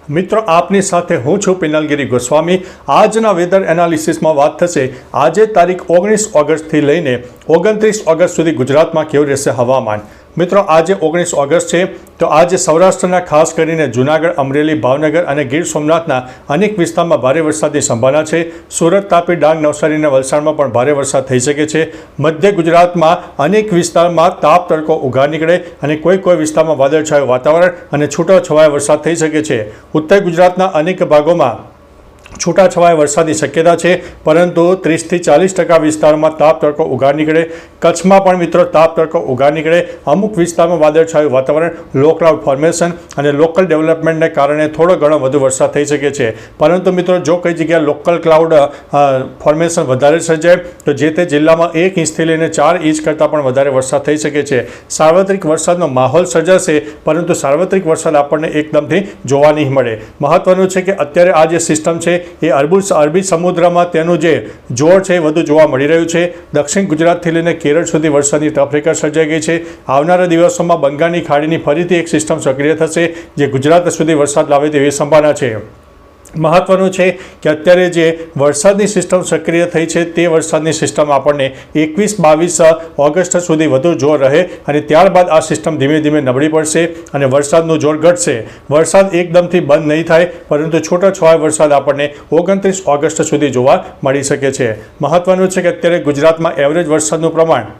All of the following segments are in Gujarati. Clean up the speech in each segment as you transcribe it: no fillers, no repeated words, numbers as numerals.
મિત્રો આપની સાથે હું છું પિનલગીરી ગોસ્વામી। આજના વેધર એનાલિસિસમાં વાત થશે આજે તારીખ 19 ઓગસ્ટથી લઈને 29 ઓગસ્ટ સુધી ગુજરાતમાં કેવું રહેશે હવામાન। મિત્રો આજે 19 ઓગસ્ટ છે તો આજે સૌરાષ્ટ્રના ખાસ કરીને જૂનાગઢ, અમરેલી, ભાવનગર અને ગીર સોમનાથના અનેક વિસ્તારમાં ભારે વરસાદની સંભાવના છે। સુરત, તાપી, ડાંગ, નવસારી અને વલસાડમાં પણ ભારે વરસાદ થઈ શકે છે। મધ્ય ગુજરાતમાં અનેક વિસ્તારમાં તાપ તડકો ઉઘાડ નીકળે અને કોઈ વિસ્તારમાં વાદળછાયું વાતાવરણ અને છૂટાછવાયા વરસાદ થઈ શકે છે। ઉત્તર ગુજરાતના અનેક ભાગોમાં છૂટાછવાયા વરસાદની શક્યતા છે, પરંતુ 30 થી 40% વિસ્તારોમાં તાપ તડકો ઉઘાડ નીકળે। કચ્છમાં પણ મિત્રો તાપ તડકો ઉઘાડ નીકળે। અમુક વિસ્તારમાં વાદળછાયું વાતાવરણ, લો ક્લાઉડ ફોર્મેશન અને લોકલ ડેવલપમેન્ટને કારણે થોડો ઘણો વધુ વરસાદ થઈ શકે છે। પરંતુ મિત્રો જો કઈ જગ્યાએ લોકલ ક્લાઉડ ફોર્મેશન વધારે સર્જાય તો જે તે જિલ્લામાં 1 ઇંચથી લઈને 4 ઇંચ કરતાં પણ વધારે વરસાદ થઈ શકે છે। સાર્વત્રિક વરસાદનો માહોલ સર્જાશે, પરંતુ સાર્વત્રિક વરસાદ આપણને એકદમથી જોવા નહીં મળે। મહત્વનું છે કે અત્યારે આ જે સિસ્ટમ છે એ અરબી સમુદ્રમાં તેનું જે જોર છે એ વધુ જોવા મળી રહ્યું છે। દક્ષિણ ગુજરાતથી લઈને કેરળ સુધી વરસાદની ટફ રેખા સર્જાઈ ગઈ છે। આવનારા દિવસોમાં બંગાળની ખાડીની ફરીથી એક સિસ્ટમ સક્રિય થશે, જે ગુજરાત સુધી વરસાદ લાવે તેવી સંભાવના છે। મહત્વનું છે કે અત્યારે જે વરસાદની સિસ્ટમ સક્રિય થઈ છે તે વરસાદની સિસ્ટમ આપણને 21-22 ઓગસ્ટ સુધી વધુ જોર રહે અને ત્યારબાદ આ સિસ્ટમ ધીમે ધીમે નબળી પડશે અને વરસાદનું જોર ઘટશે। વરસાદ એકદમથી બંધ નહીં થાય, પરંતુ છૂટાછવાયો વરસાદ આપણને 29 ઓગસ્ટ સુધી જોવા મળી શકે છે। મહત્વનું છે કે અત્યારે ગુજરાતમાં એવરેજ વરસાદનું પ્રમાણ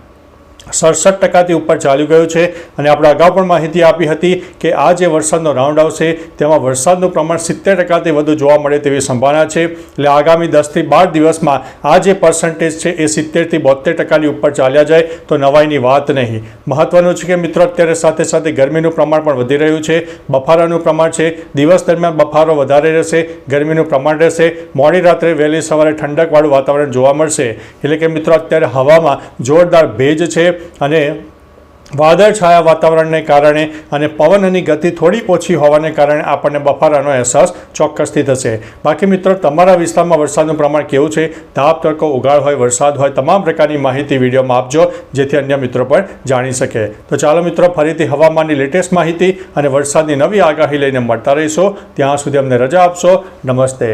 67% ઉપર ચાલી ગયું છે અને આપણે અગાઉ પણ માહિતી આપી હતી કે આ જે વરસાદનો રાઉન્ડ આવશે તેમાં વરસાદનું પ્રમાણ 70%થી વધુ જોવા મળે તેવી સંભાવના છે। એટલે આગામી 10 થી 12 દિવસમાં આ જે પર્સન્ટેજ છે એ 70 થી 72% ઉપર ચાલ્યા જાય તો નવાઈની વાત નહીં। મહત્વનું છે કે મિત્રો અત્યારે સાથે સાથે ગરમીનું પ્રમાણ પણ વધી રહ્યું છે। બફારાનું પ્રમાણ છે, દિવસ દરમિયાન બફારો વધારે રહેશે, ગરમીનું પ્રમાણ રહેશે, મોડી રાત્રે વહેલી સવારે ઠંડકવાળું વાતાવરણ જોવા મળશે। એટલે કે મિત્રો અત્યારે હવામાં જોરદાર ભેજ છે અને વાદળછાયા વાતાવરણને કારણે અને પવનની ગતિ થોડી ઓછી હોવાને કારણે આપણને બફારાનો અહેસાસ ચોક્કસથી થશે। બાકી મિત્રો તમારા વિસ્તારમાં વરસાદનું પ્રમાણ કેવું છે, તાપ તડકો ઉઘાડ હોય, વરસાદ હોય, તમામ પ્રકારની માહિતી વિડીયોમાં આપજો, જેથી અન્ય મિત્રો પણ જાણી શકે। તો ચાલો મિત્રો ફરીથી હવામાનની લેટેસ્ટ માહિતી અને વરસાદની નવી આગાહી લઈને મળતા રહીશું। ત્યાં સુધી અમને રજા આપશો। નમસ્તે।